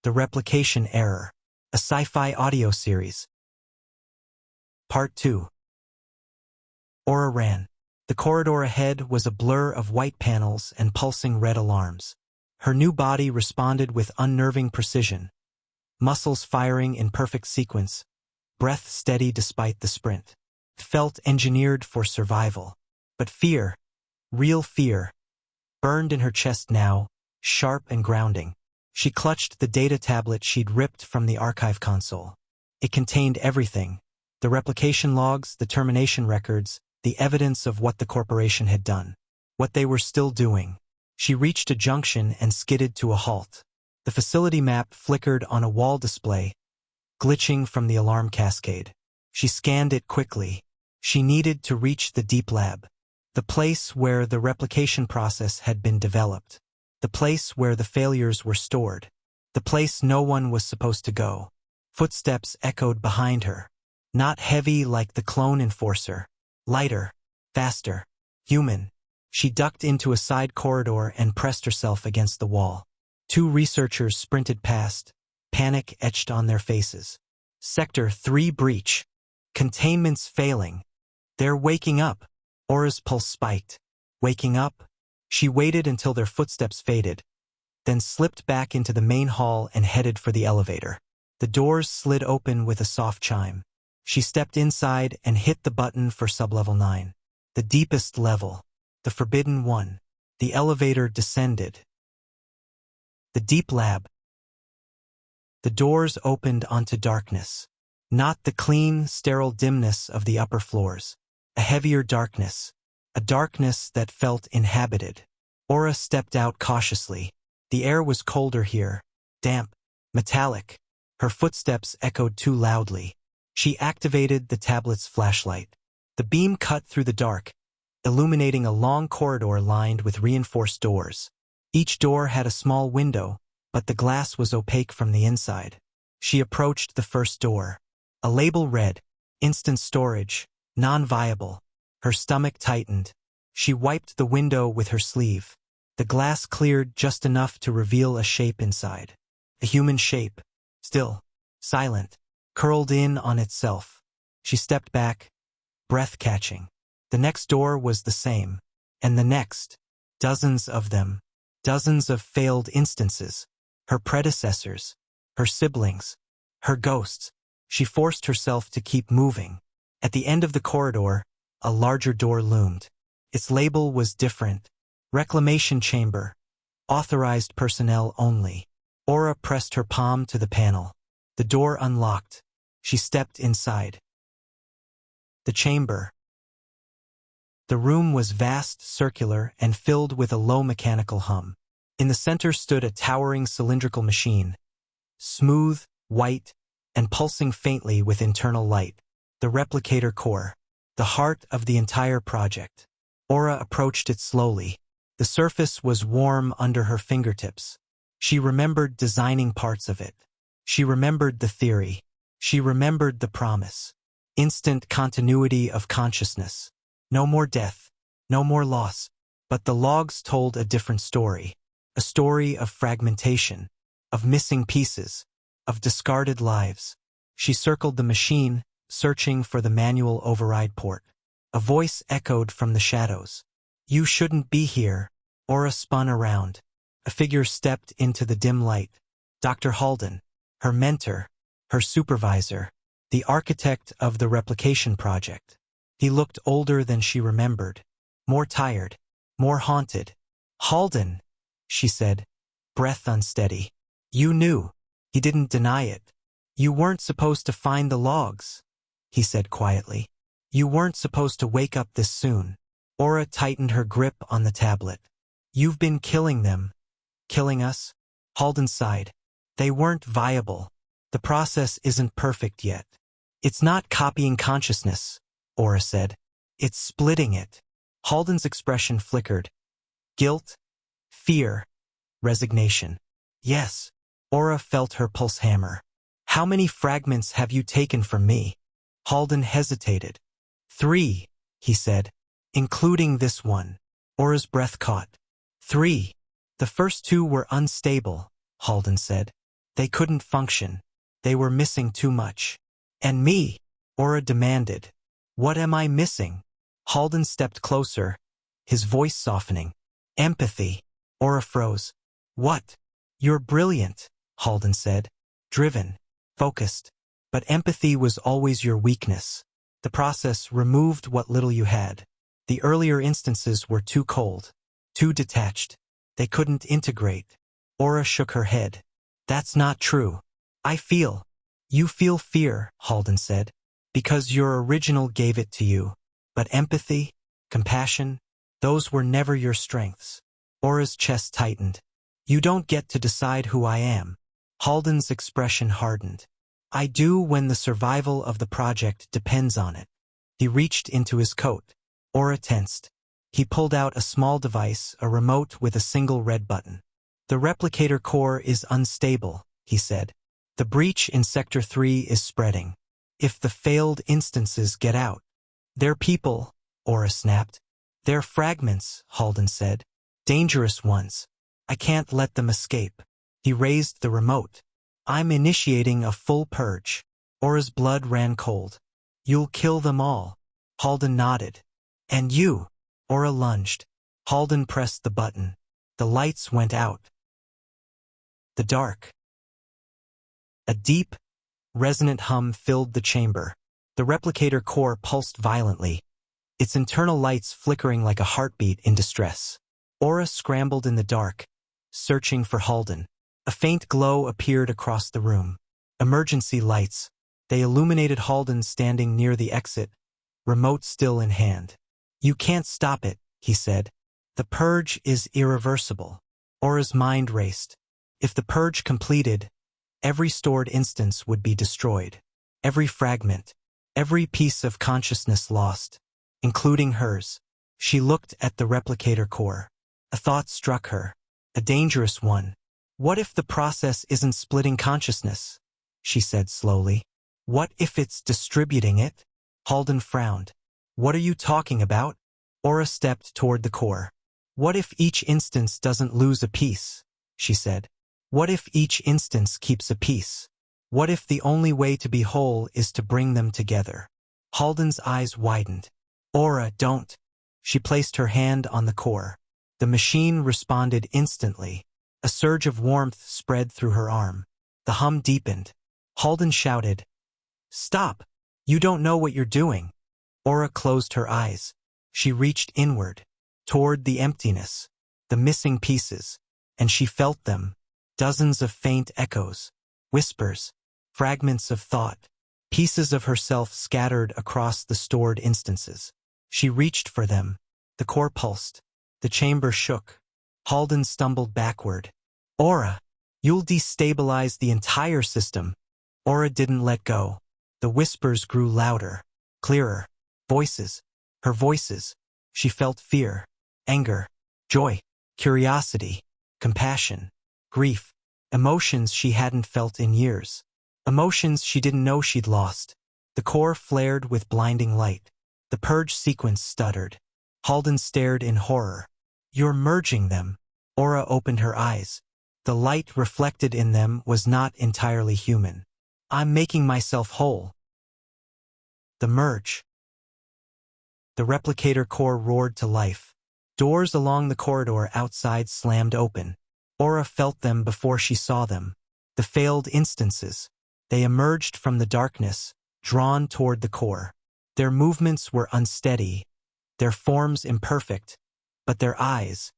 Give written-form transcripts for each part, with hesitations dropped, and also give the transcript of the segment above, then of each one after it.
The Replication Error, a sci-fi audio series. Part 2. Aura ran. The corridor ahead was a blur of white panels and pulsing red alarms. Her new body responded with unnerving precision, muscles firing in perfect sequence, breath steady despite the sprint. Felt engineered for survival. But fear, real fear, burned in her chest now, sharp and grounding. She clutched the data tablet she'd ripped from the archive console. It contained everything: the replication logs, the termination records, the evidence of what the corporation had done, what they were still doing. She reached a junction and skidded to a halt. The facility map flickered on a wall display, glitching from the alarm cascade. She scanned it quickly. She needed to reach the deep lab, the place where the replication process had been developed, the place where the failures were stored, the place no one was supposed to go. Footsteps echoed behind her, not heavy like the clone enforcer, lighter, faster, human. She ducked into a side corridor and pressed herself against the wall. Two researchers sprinted past, panic etched on their faces. Sector 3 breach. Containment's failing. They're waking up. Aura's pulse spiked. Waking up? She waited until their footsteps faded, then slipped back into the main hall and headed for the elevator. The doors slid open with a soft chime. She stepped inside and hit the button for sublevel 9. The deepest level. The forbidden one. The elevator descended. The deep lab. The doors opened onto darkness. Not the clean, sterile dimness of the upper floors. A heavier darkness. A darkness that felt inhabited. Aura stepped out cautiously. The air was colder here. Damp. Metallic. Her footsteps echoed too loudly. She activated the tablet's flashlight. The beam cut through the dark, illuminating a long corridor lined with reinforced doors. Each door had a small window, but the glass was opaque from the inside. She approached the first door. A label read, "Instant storage, non-viable." Her stomach tightened. She wiped the window with her sleeve. The glass cleared just enough to reveal a shape inside. A human shape, still, silent, curled in on itself. She stepped back, breath catching. The next door was the same, and the next. Dozens of them. Dozens of failed instances. Her predecessors. Her siblings. Her ghosts. She forced herself to keep moving. At the end of the corridor, a larger door loomed. Its label was different. Reclamation chamber. Authorized personnel only. Aura pressed her palm to the panel. The door unlocked. She stepped inside. The chamber. The room was vast, circular, and filled with a low mechanical hum. In the center stood a towering cylindrical machine, smooth, white, and pulsing faintly with internal light. The replicator core, the heart of the entire project. Aura approached it slowly. The surface was warm under her fingertips. She remembered designing parts of it. She remembered the theory. She remembered the promise. Instant continuity of consciousness. No more death, no more loss. But the logs told a different story. A story of fragmentation, of missing pieces, of discarded lives. She circled the machine, searching for the manual override port. A voice echoed from the shadows. "You shouldn't be here." Aura spun around. A figure stepped into the dim light. Dr. Halden, her mentor, her supervisor, the architect of the replication project. He looked older than she remembered, more tired, more haunted. "Halden," she said, breath unsteady. "You knew." He didn't deny it. "You weren't supposed to find the logs," he said quietly. "You weren't supposed to wake up this soon." Aura tightened her grip on the tablet. "You've been killing them." "Killing us?" Halden sighed. "They weren't viable. The process isn't perfect yet." "It's not copying consciousness," Aura said. "It's splitting it." Halden's expression flickered. Guilt, fear, resignation. "Yes." Aura felt her pulse hammer. "How many fragments have you taken from me?" Halden hesitated. 3, he said, "including this one." Aura's breath caught. 3. "The first 2 were unstable," Halden said. They couldn't function. They were missing too much. And me? Aura demanded. What am I missing? Halden stepped closer, his voice softening. Empathy. Aura froze. What? You're brilliant, Halden said. Driven. Focused. But empathy was always your weakness. The process removed what little you had. The earlier instances were too cold, too detached. They couldn't integrate. Aura shook her head. That's not true. I feel. You feel fear, Halden said, because your original gave it to you. But empathy, compassion, those were never your strengths. Aura's chest tightened. You don't get to decide who I am. Halden's expression hardened. I do when the survival of the project depends on it. He reached into his coat. Aura tensed. He pulled out a small device, a remote with a single red button. The replicator core is unstable, he said. The breach in Sector 3 is spreading. If the failed instances get out. They're people, Aura snapped. They're fragments, Halden said. Dangerous ones. I can't let them escape. He raised the remote. I'm initiating a full purge. Aura's blood ran cold. You'll kill them all. Halden nodded. And you? Aura lunged. Halden pressed the button. The lights went out. The dark. A deep, resonant hum filled the chamber. The replicator core pulsed violently, its internal lights flickering like a heartbeat in distress. Aura scrambled in the dark, searching for Halden. A faint glow appeared across the room. Emergency lights. They illuminated Halden standing near the exit, remote still in hand. You can't stop it, he said. The purge is irreversible. Aura's mind raced. If the purge completed, every stored instance would be destroyed. Every fragment, every piece of consciousness lost, including hers. She looked at the replicator core. A thought struck her. A dangerous one. What if the process isn't splitting consciousness? She said slowly. What if it's distributing it? Halden frowned. What are you talking about? Aura stepped toward the core. What if each instance doesn't lose a piece? She said. What if each instance keeps a piece? What if the only way to be whole is to bring them together? Halden's eyes widened. Aura, don't. She placed her hand on the core. The machine responded instantly. A surge of warmth spread through her arm. The hum deepened. Halden shouted, Stop! You don't know what you're doing. Aura closed her eyes. She reached inward, toward the emptiness, the missing pieces, and she felt them. Dozens of faint echoes, whispers, fragments of thought, pieces of herself scattered across the stored instances. She reached for them. The core pulsed. The chamber shook. Halden stumbled backward. Aura, you'll destabilize the entire system. Aura didn't let go. The whispers grew louder, clearer. Voices. Her voices. She felt fear, anger, joy, curiosity, compassion, grief, emotions she hadn't felt in years. Emotions she didn't know she'd lost. The core flared with blinding light. The purge sequence stuttered. Halden stared in horror. You're merging them. Aura opened her eyes. The light reflected in them was not entirely human. I'm making myself whole. The merge. The replicator core roared to life. Doors along the corridor outside slammed open. Aura felt them before she saw them. The failed instances. They emerged from the darkness, drawn toward the core. Their movements were unsteady, their forms imperfect, but their eyes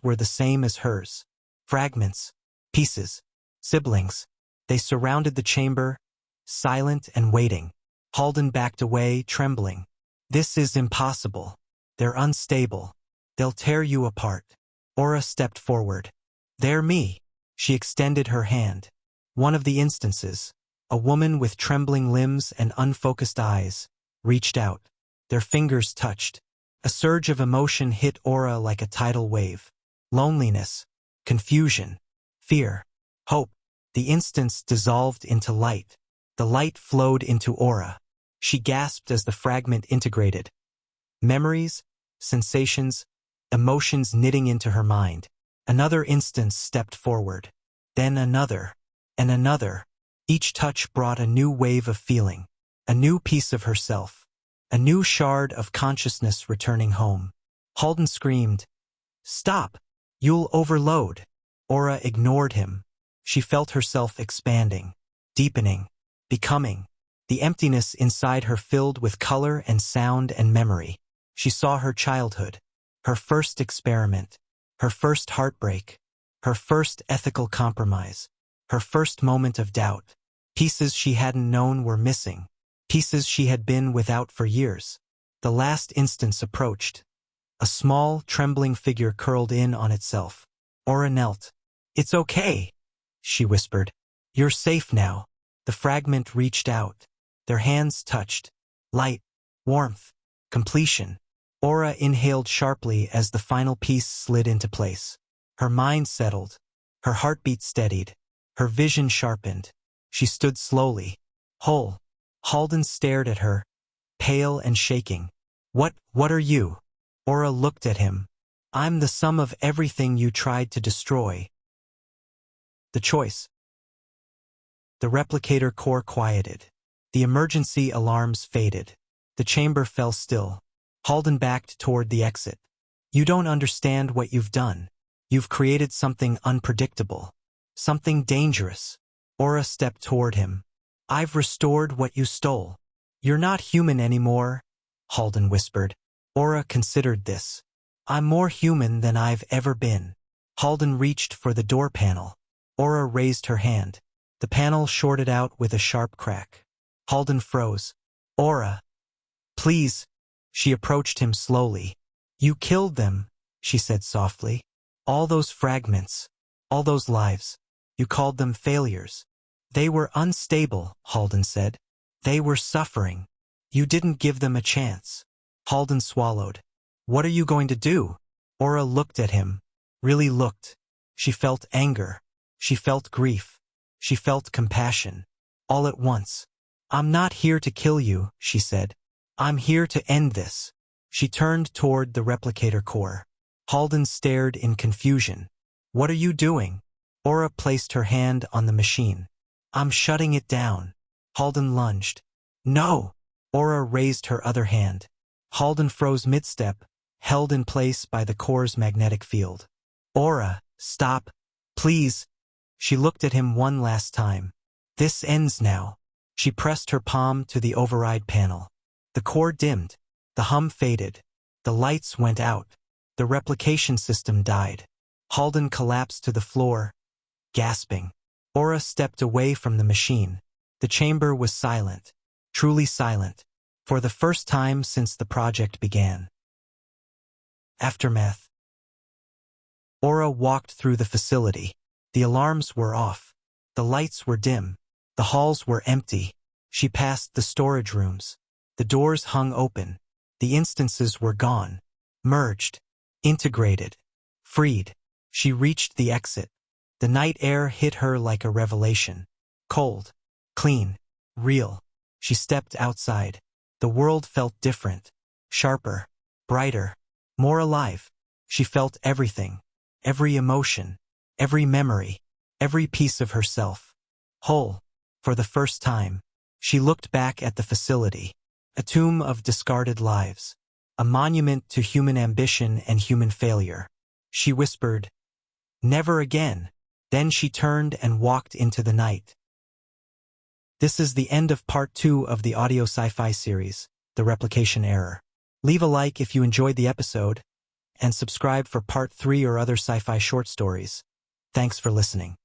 were the same as hers. Fragments, pieces, siblings. They surrounded the chamber, silent and waiting. Halden backed away, trembling. This is impossible. They're unstable. They'll tear you apart. Aura stepped forward. They're me. She extended her hand. One of the instances, a woman with trembling limbs and unfocused eyes, reached out. Their fingers touched. A surge of emotion hit Aura like a tidal wave. Loneliness, confusion, fear, hope. The instance dissolved into light. The light flowed into Aura. She gasped as the fragment integrated. Memories, sensations, emotions knitting into her mind. Another instance stepped forward. Then another. and another. Each touch brought a new wave of feeling, a new piece of herself, a new shard of consciousness returning home. Halden screamed, "Stop! You'll overload." Aura ignored him. She felt herself expanding, deepening, becoming. The emptiness inside her filled with color and sound and memory. She saw her childhood, her first experiment, her first heartbreak, her first ethical compromise, her first moment of doubt. Pieces she hadn't known were missing, pieces she had been without for years. The last instance approached. A small, trembling figure curled in on itself. Aura knelt. "It's okay," she whispered. "You're safe now." The fragment reached out. Their hands touched. Light, warmth, completion. Aura inhaled sharply as the final piece slid into place. Her mind settled. Her heartbeat steadied. Her vision sharpened. She stood slowly, whole. Halden stared at her, pale and shaking. What are you?" Aura looked at him. "I'm the sum of everything you tried to destroy." The choice. The replicator core quieted. The emergency alarms faded. The chamber fell still. Halden backed toward the exit. "You don't understand what you've done. You've created something unpredictable. Something dangerous." Aura stepped toward him. "I've restored what you stole." "You're not human anymore," Halden whispered. Aura considered this. "I'm more human than I've ever been." Halden reached for the door panel. Aura raised her hand. The panel shorted out with a sharp crack. Halden froze. "Aura, please." She approached him slowly. "You killed them," she said softly. "All those fragments, all those lives. You called them failures." "They were unstable," Halden said. "They were suffering. You didn't give them a chance." Halden swallowed. "What are you going to do?" Aura looked at him. Really looked. She felt anger. She felt grief. She felt compassion. All at once. "I'm not here to kill you," she said. "I'm here to end this." She turned toward the replicator core. Halden stared in confusion. "What are you doing?" Aura placed her hand on the machine. "I'm shutting it down." Halden lunged. "No!" Aura raised her other hand. Halden froze mid-step, held in place by the core's magnetic field. "Aura, stop. Please." She looked at him one last time. "This ends now." She pressed her palm to the override panel. The core dimmed. The hum faded. The lights went out. The replication system died. Halden collapsed to the floor, gasping. Aura stepped away from the machine. The chamber was silent, truly silent, for the first time since the project began. Aftermath. Aura walked through the facility. The alarms were off. The lights were dim. The halls were empty. She passed the storage rooms. The doors hung open. The instances were gone. Merged. Integrated. Freed. She reached the exit. The night air hit her like a revelation. Cold. Clean. Real. She stepped outside. The world felt different. Sharper. Brighter. More alive. She felt everything. Every emotion. Every memory. Every piece of herself. Whole. For the first time. She looked back at the facility. A tomb of discarded lives. A monument to human ambition and human failure. She whispered, "Never again." Then she turned and walked into the night. This is the end of part 2 of the audio sci-fi series, The Replication Error. Leave a like if you enjoyed the episode, and subscribe for part 3 or other sci-fi short stories. Thanks for listening.